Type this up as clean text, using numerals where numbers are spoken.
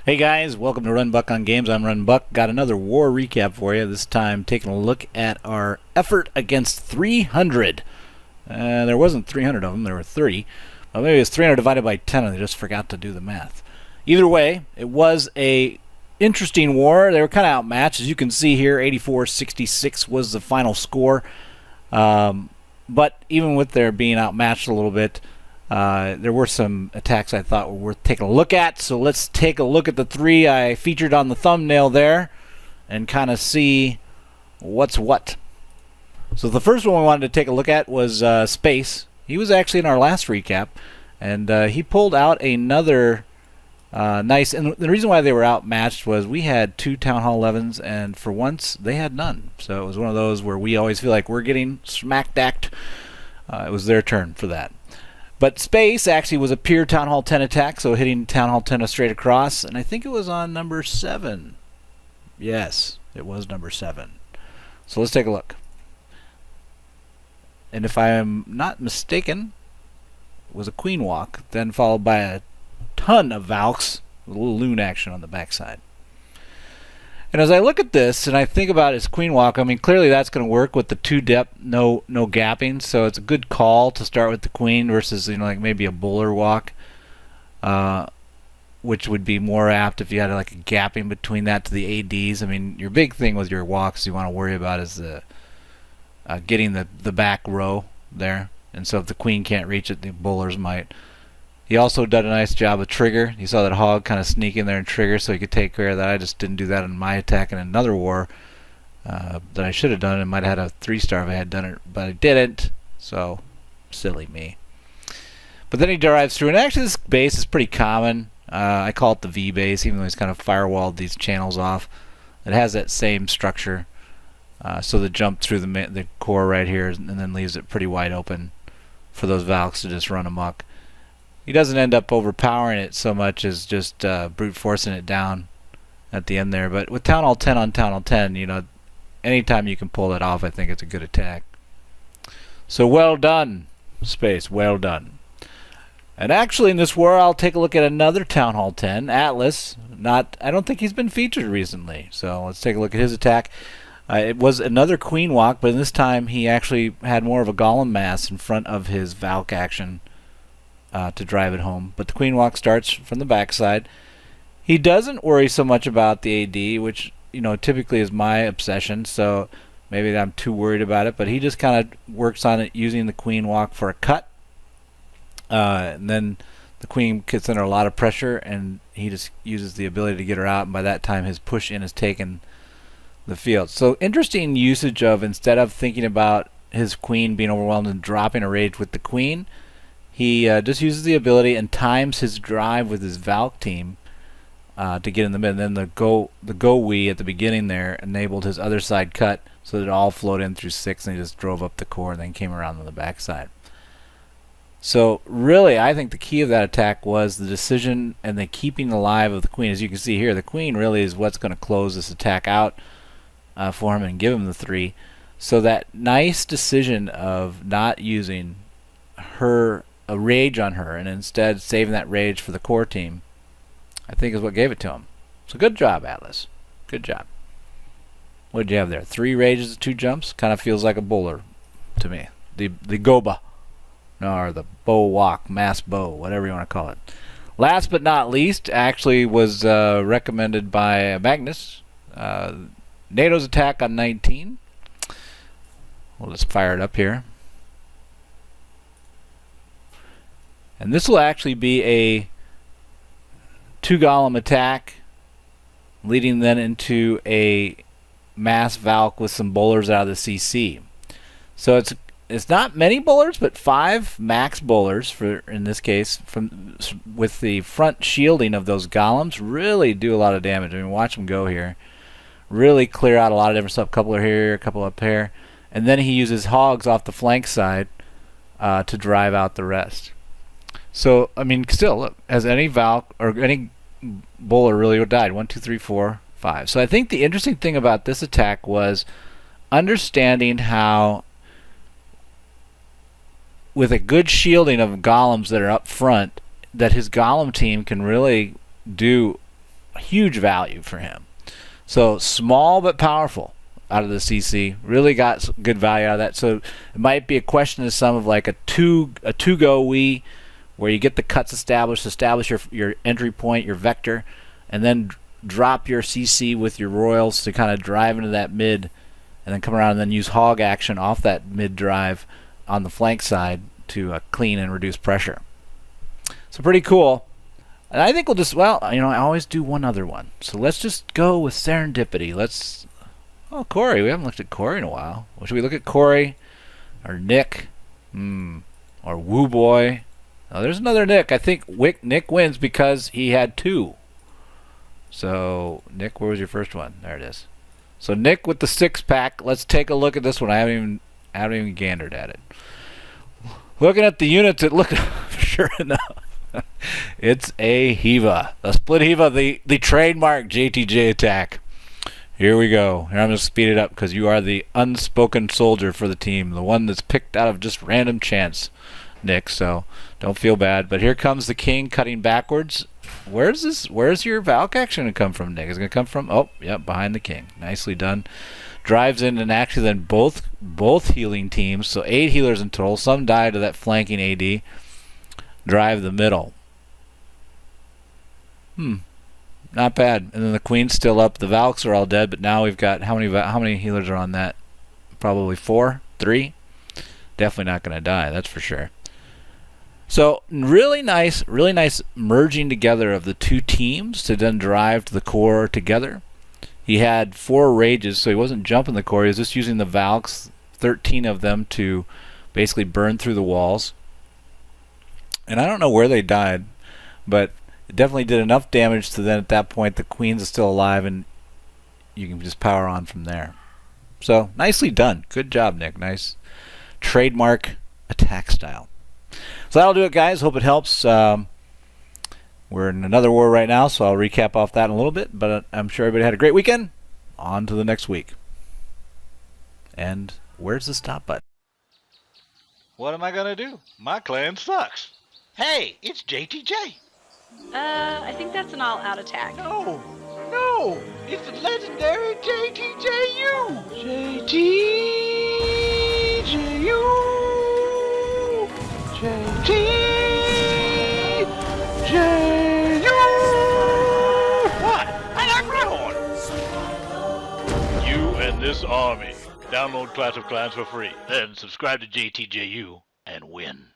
Hey guys, welcome to RunBuck on Games. I'm RunBuck. Got another war recap for you. This time taking a look at our effort against 300. There wasn't 300 of them, there were 30. Well, maybe it's 300 divided by 10 and they just forgot to do the math. Either way, it was a interesting war. They were kind of outmatched. As you can see here, 84-66 was the final score. But even with their being outmatched a little bit, there were some attacks I thought were worth taking a look at. So let's take a look at the three I featured on the thumbnail there and kind of see what's what. So the first one we wanted to take a look at was Space. He was actually in our last recap, and he pulled out another nice, and the reason why they were outmatched was we had two Town Hall 11s, and for once they had none. So it was one of those where we always feel like we're getting smack-dacked. It was their turn for that. But Space actually was a pure Town Hall 10 attack, so hitting Town Hall 10 straight across, and I think it was on number 7. Yes, it was number 7. So let's take a look. And if I am not mistaken, it was a Queen Walk, then followed by a ton of Valks, with a little loon action on the backside. And as I look at this and I think about his Queen Walk, I mean, clearly that's going to work with the 2 depth, no gapping. So it's a good call to start with the Queen versus, like maybe a Bowler Walk, which would be more apt if you had like a gapping between that to the ADs. I mean, your big thing with your walks you want to worry about is the getting the back row there. And so if the Queen can't reach it, the Bowlers might. He also did a nice job of trigger. You saw that hog kind of sneak in there and trigger so he could take care of that. I just didn't do that in my attack in another war that I should have done. It might have had a 3-star if I had done it, but I didn't. So, silly me. But then he drives through, and actually this base is pretty common. I call it the V base, even though he's kind of firewalled these channels off. It has that same structure. So the jump through the core right here and then leaves it pretty wide open for those Valks to just run amok. He doesn't end up overpowering it so much as just brute forcing it down at the end there. But with Town Hall 10 on Town Hall 10, anytime you can pull that off, I think it's a good attack. So well done, Space, well done. And actually in this war, I'll take a look at another Town Hall 10, Atlas. I don't think he's been featured recently. So let's take a look at his attack. It was another Queen Walk, but this time he actually had more of a Golem mass in front of his Valk action. To drive it home. But the Queen Walk starts from the backside. He doesn't worry so much about the AD, which typically is my obsession, so maybe I'm too worried about it, but he just kind of works on it using the Queen Walk for a cut. And then the Queen gets under a lot of pressure, and he just uses the ability to get her out, and by that time his push in has taken the field. So interesting usage of, instead of thinking about his Queen being overwhelmed and dropping a rage with the Queen, he just uses the ability and times his drive with his Valk team to get in the mid. And then the GoWiVa at the beginning there enabled his other side cut so that it all flowed in through 6, and he just drove up the core and then came around on the backside. So really, I think the key of that attack was the decision and the keeping alive of the Queen. As you can see here, the Queen really is what's going to close this attack out for him and give him the 3. So that nice decision of not using a rage on her and instead saving that rage for the core team, I think is what gave it to him. So good job, Atlas. Good job. What did you have there? 3 rages, 2 jumps? Kind of feels like a bowler to me. The GoBa. Or the bow walk, mass bow, whatever you want to call it. Last but not least, actually was recommended by Magnus. NATO's attack on 19. We'll just fire it up here. And this will actually be a 2 Golem attack, leading then into a mass Valk with some bowlers out of the CC. So it's not many bowlers, but 5 max bowlers for, in this case, with the front shielding of those golems, really do a lot of damage. I mean, watch them go here. Really clear out a lot of different stuff. A couple are here, a couple up here, and then he uses hogs off the flank side to drive out the rest. So, I mean, still, look, has any Valk or any bowler really died? 1, 2, 3, 4, 5. So I think the interesting thing about this attack was understanding how, with a good shielding of golems that are up front, that his golem team can really do huge value for him. So small but powerful out of the CC. Really got good value out of that. So it might be a question to some of like a two go we, where you get the cuts established, establish your entry point, your vector, and then drop your CC with your royals to kind of drive into that mid, and then come around and then use hog action off that mid drive on the flank side to clean and reduce pressure. So pretty cool. And I think we'll just, well, I always do one other one. So let's just go with Serendipity. Oh, Corey. We haven't looked at Corey in a while. Well, should we look at Corey or Nick? Or Woo Boy? Oh, there's another Nick. I think Nick wins because he had 2. So, Nick, where was your first one? There it is. So, Nick with the 6-pack. Let's take a look at this one. I haven't even gandered at it. Looking at the units, sure enough, it's a HeVa. A split HeVa, the trademark JTJ attack. Here we go. Here, I'm going to speed it up because you are the unspoken soldier for the team. The one that's picked out of just random chance, Nick. So don't feel bad. But here comes the king cutting backwards. Where's your Valk action going to come from, Nick? Is it going to come from, oh, yep, behind the king. Nicely done. Drives in, and actually then both healing teams, so 8 healers in total. Some die to that flanking AD. Drive the middle. Not bad. And then the queen's still up. The Valks are all dead, but now we've got how many healers are on that? Probably 4, 3. Definitely not going to die. That's for sure. So really nice merging together of the two teams to then drive to the core together. He had 4 rages, so he wasn't jumping the core. He was just using the Valks, 13 of them, to basically burn through the walls. And I don't know where they died, but it definitely did enough damage to then at that point the queens are still alive, and you can just power on from there. So nicely done. Good job, Nick. Nice trademark attack style. So that'll do it, guys. Hope it helps. We're in another war right now, so I'll recap off that in a little bit, but I'm sure everybody had a great weekend. On to the next week. And where's the stop button? What am I gonna do? My clan sucks. Hey, it's JTJ. I think that's an all-out attack. No, it's the legendary JTJU. What? I like my horn. You and this army. Download Clash of Clans for free. Then subscribe to JTJU and win.